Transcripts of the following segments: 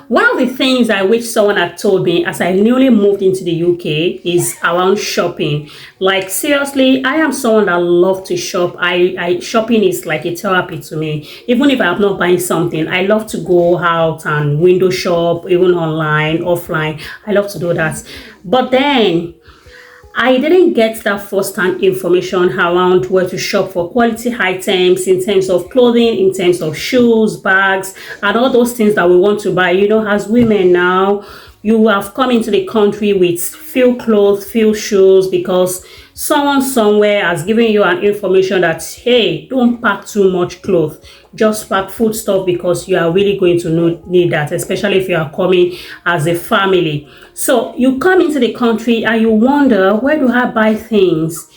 One of the things I wish someone had told me as I newly moved into the UK is around shopping. Like seriously, I am someone that loves to shop. I shopping is like a therapy to me. Even if I'm not buying something, I love to go out and window shop, even online, offline. I love to do that. But then I didn't get that first-hand information around where to shop for quality items in terms of clothing, in terms of shoes, bags, and all those things that we want to buy. As women now, you have come into the country with few clothes, few shoes, because someone somewhere has given you an information that, hey, don't pack too much clothes, just pack food stuff because you are really going to need that, especially if you are coming as a family. So you come into the country and you wonder, where do I buy things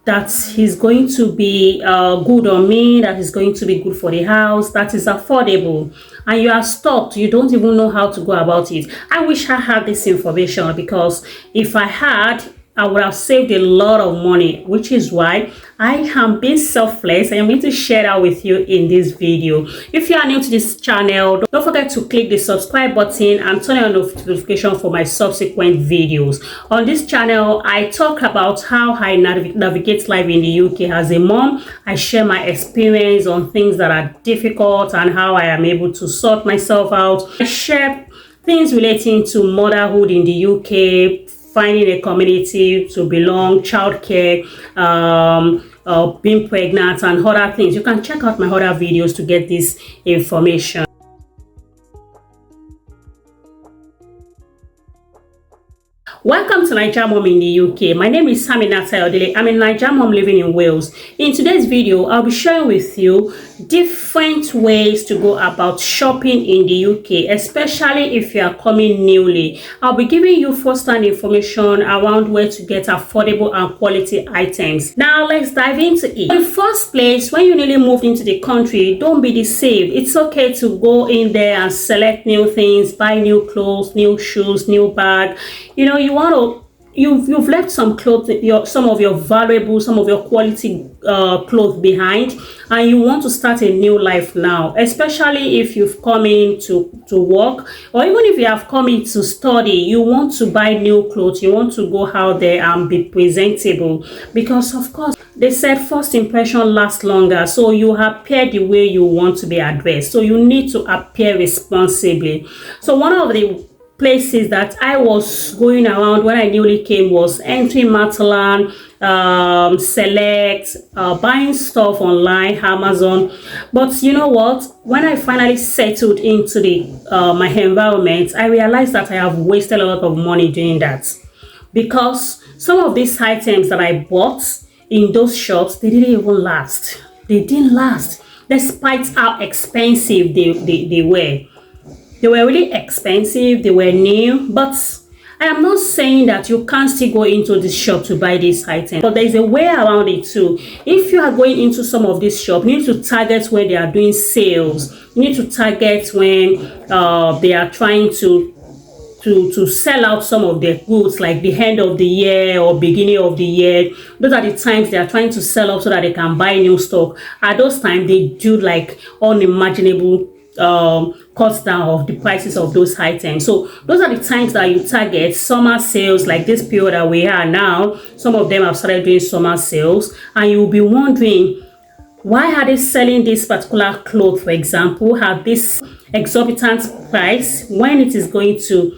that is going to be good on me, that is going to be good for the house, that is affordable, and you are stuck. You don't even know how to go about it. I wish I had this information, because if I had, I would have saved a lot of money, which is why I am being selfless and I'm going to share that with you in this video. If you are new to this channel, don't forget to click the subscribe button and turn on notification for my subsequent videos. On this channel, I talk about how I navigate life in the UK as a mom. I share my experience on things that are difficult and how I am able to sort myself out. I share things relating to motherhood in the UK, finding a community to belong, childcare, being pregnant, and other things. You can check out my other videos to get this information. Welcome to Naija Mom in the UK. My name is Aminata Odile. I'm a Naija Mom living in Wales. In today's video, I'll be sharing with you different ways to go about shopping in the UK, especially if you are coming newly. I'll be giving you first-hand information around where to get affordable and quality items. Now, let's dive into it. In the first place, when you newly moved into the country, don't be deceived. It's okay to go in there and select new things, buy new clothes, new shoes, new bag. You've left some clothes, some of your valuable, some of your quality clothes behind, and you want to start a new life now, especially if you've come in to work, or even if you have come in to study. You want to buy new clothes, you want to go out there and be presentable, because of course they said first impression lasts longer. So you appear the way you want to be addressed, so you need to appear responsibly. So one of the places that I was going around when I newly came was Entry, Matalan, Select, buying stuff online, Amazon. But you know what? When I finally settled into my environment, I realized that I have wasted a lot of money doing that, because some of these items that I bought in those shops, they didn't even last. They didn't last, despite how expensive they were. They were really expensive, they were new, but I am not saying that you can't still go into this shop to buy this item, but there is a way around it too. If you are going into some of these shops, you need to target when they are doing sales. You need to target when they are trying to sell out some of their goods, like the end of the year or beginning of the year. Those are the times they are trying to sell out so that they can buy new stock. At those times, they do like unimaginable cuts down of the prices of those items. So those are the times that you target. Summer sales, like this period that we are now, some of them have started doing summer sales, and you will be wondering, why are they selling this particular cloth, for example, have this exorbitant price when it is going to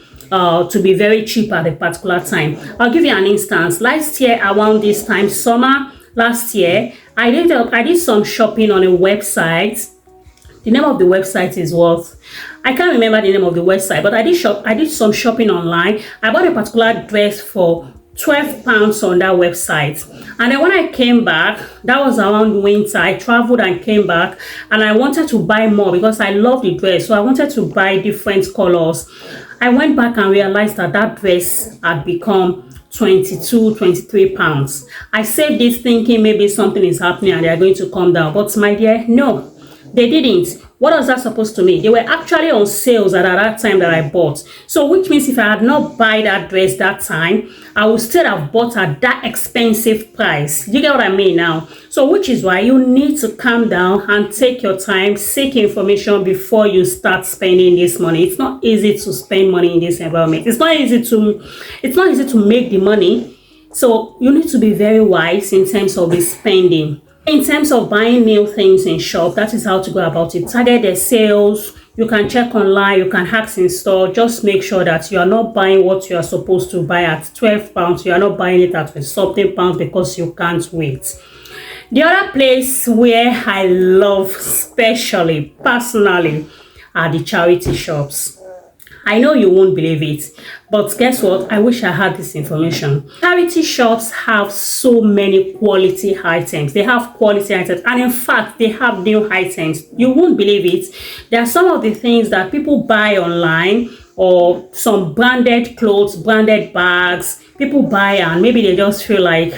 be very cheap at a particular time. I'll give you an instance. Last year around this time, summer last year, I did some shopping on a website. The name of the website is what? I can't remember the name of the website, but I did some shopping online. I bought a particular dress for £12 on that website. And then when I came back, that was around winter, I traveled and came back, and I wanted to buy more because I love the dress. So I wanted to buy different colors. I went back and realized that that dress had become £23. I saved this thinking maybe something is happening and they are going to come down. But my dear, no. They didn't. What was that supposed to mean? They were actually on sales at that time that I bought. So which means if I had not buy that dress that time, I would still have bought at that expensive price. You get what I mean now? So which is why you need to calm down and take your time, seek information before you start spending this money. It's not easy to spend money in this environment. It's not easy to make the money. So you need to be very wise in terms of the spending. In terms of buying new things in shop, that is how to go about it. Target the sales. You can check online, you can ask in store. Just make sure that you are not buying what you are supposed to buy at £12. You are not buying it at something pounds because you can't wait. The other place where I love, especially personally, are the charity shops. I know you won't believe it, but guess what? I wish I had this information. Charity shops have so many quality items. They have quality items, and in fact, they have new items. You won't believe it. There are some of the things that people buy online, or some branded clothes, branded bags. People buy and maybe they just feel like,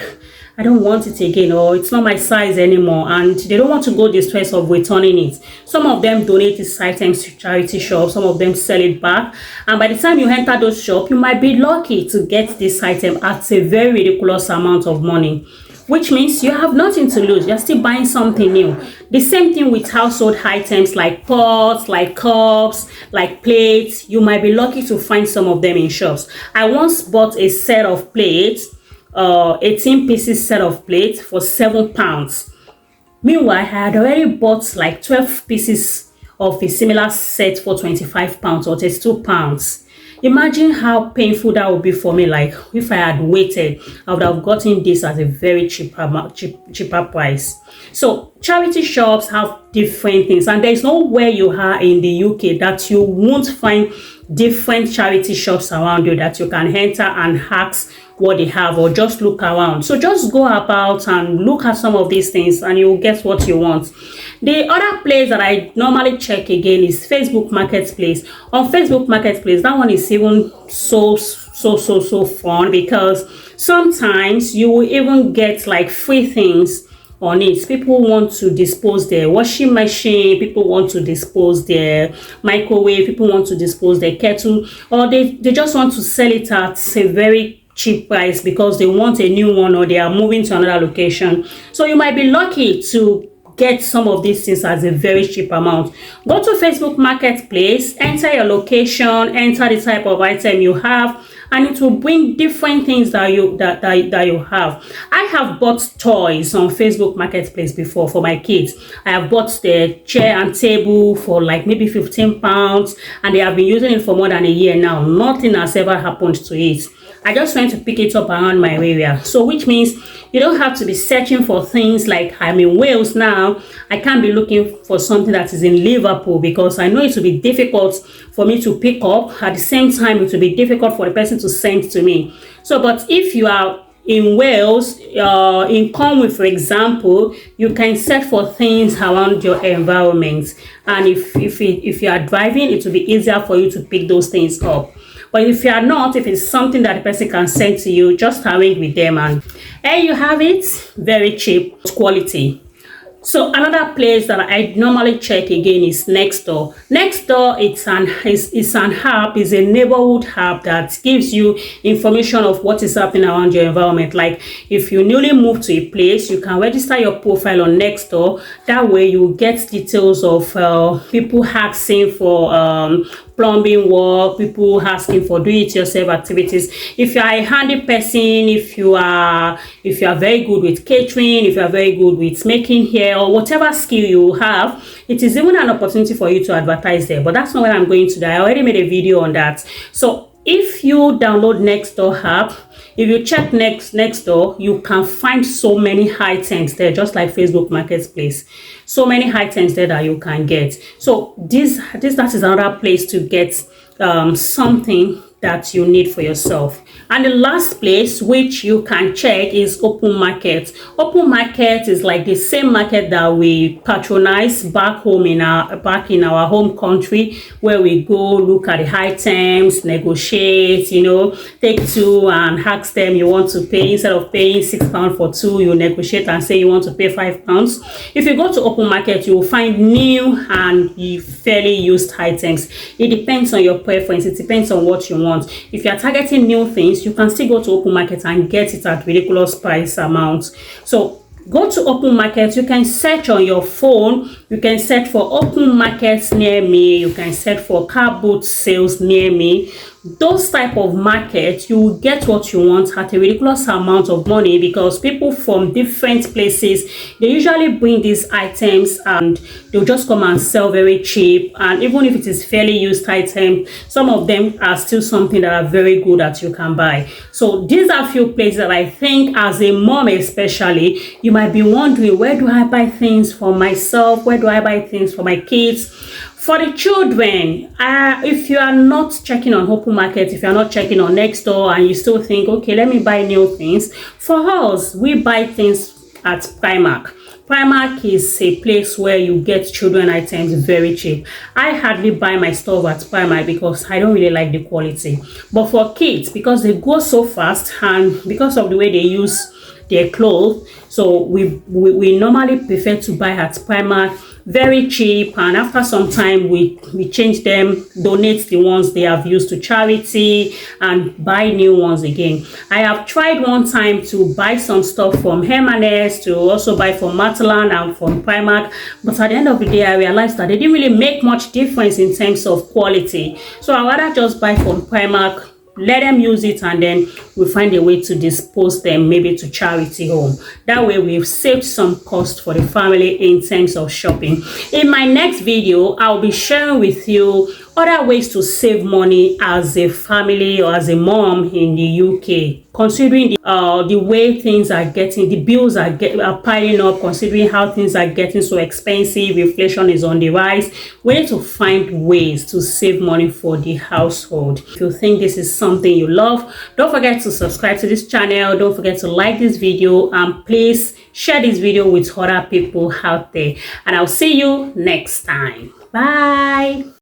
I don't want it again, or it's not my size anymore, and they don't want to go the stress of returning it. Some of them donate these items to charity shops, some of them sell it back, and by the time you enter those shops, you might be lucky to get this item at a very ridiculous amount of money, which means you have nothing to lose. You're still buying something new. The same thing with household items like pots, like cups, like plates. You might be lucky to find some of them in shops. I once bought a set of plates, 18 pieces set of plates for £7. Meanwhile, I had already bought like 12 pieces of a similar set for £25 or £32. Imagine how painful that would be for me. Like if I had waited, I would have gotten this at a very cheaper price. So charity shops have different things, and there's nowhere you are in the UK that you won't find different charity shops around you that you can enter and ask what they have, or just look around. So just go about and look at some of these things and you'll get what you want. The other place that I normally check again is Facebook Marketplace. On Facebook Marketplace, that one is even so fun, because sometimes you will even get like free things on it. People want to dispose their washing machine, people want to dispose their microwave, people want to dispose their kettle, or they just want to sell it at a very cheap price because they want a new one, or they are moving to another location. So you might be lucky to get some of these things at a very cheap amount. Go to Facebook Marketplace, enter your location, enter the type of item you have, and it will bring different things that you have. I have bought toys on Facebook Marketplace before for my kids. I have bought the chair and table for like maybe £15, and they have been using it for more than a year now. Nothing has ever happened to it. I just went to pick it up around my area. So which means you don't have to be searching for things like, I'm in Wales now, I can't be looking for something that is in Liverpool, because I know it will be difficult for me to pick up. At the same time, it will be difficult for the person to send to me. So, but if you are in Wales, in Conway, for example, you can search for things around your environment. And if you are driving, it will be easier for you to pick those things up. But if you are not, if it's something that the person can send to you, just arrange with them, and there you have it. Very cheap quality. So another place that I normally check again is Nextdoor. Nextdoor, it's an app, is a neighborhood app that gives you information of what is happening around your environment. Like if you newly move to a place, you can register your profile on Nextdoor. That way you get details of people asking for plumbing work, people asking for do-it-yourself activities. If you are a handy person, if you are very good with catering, if you are very good with making hair, or whatever skill you have, it is even an opportunity for you to advertise there. But that's not what I'm going to do. I already made a video on that. So if you download Nextdoor app, if you check Nextdoor, you can find so many items there, just like Facebook Marketplace. So many items there that you can get. So that is another place to get something that you need for yourself. And the last place which you can check is open market. Open market is like the same market that we patronize back home in our home country, where we go look at the items, negotiate, take two and ask them you want to pay. Instead of paying £6 for two, you negotiate and say you want to pay £5. If you go to open market, you will find new and fairly used items. It depends on your preference. It depends on what you want. If you are targeting new things, you can still go to open market and get it at ridiculous price amounts. So go to open market. You can search on your phone. You can search for open markets near me. You can search for car boot sales near me. Those type of markets, you will get what you want at a ridiculous amount of money, because people from different places, they usually bring these items and they'll just come and sell very cheap. And even if it is fairly used item, some of them are still something that are very good that you can buy. So these are a few places that I think, as a mom especially, you might be wondering, where do I buy things for myself? Where do I buy things for my kids? For the children, if you are not checking on open market, if you are not checking on next door, and you still think, okay, let me buy new things, for us, we buy things at Primark. Primark is a place where you get children items very cheap. I hardly buy my stuff at Primark because I don't really like the quality. But for kids, because they go so fast and because of the way they use their clothes, so we normally prefer to buy at Primark, very cheap, and after some time we change them, donate the ones they have used to charity, and buy new ones again. I have tried one time to buy some stuff from M&S, to also buy from Matalan and from Primark, but at the end of the day I realized that they didn't really make much difference in terms of quality. So I rather just buy from Primark, let them use it, and then we find a way to dispose them, maybe to charity home. That way we've saved some cost for the family in terms of shopping. In my next video, I'll be sharing with you other ways to save money as a family or as a mom in the UK, considering the way things are getting, the bills are piling up, considering how things are getting so expensive, inflation is on the rise. We need to find ways to save money for the household. If you think this is something you love, don't forget to subscribe to this channel. Don't forget to like this video, and please share this video with other people out there. And I'll see you next time. Bye.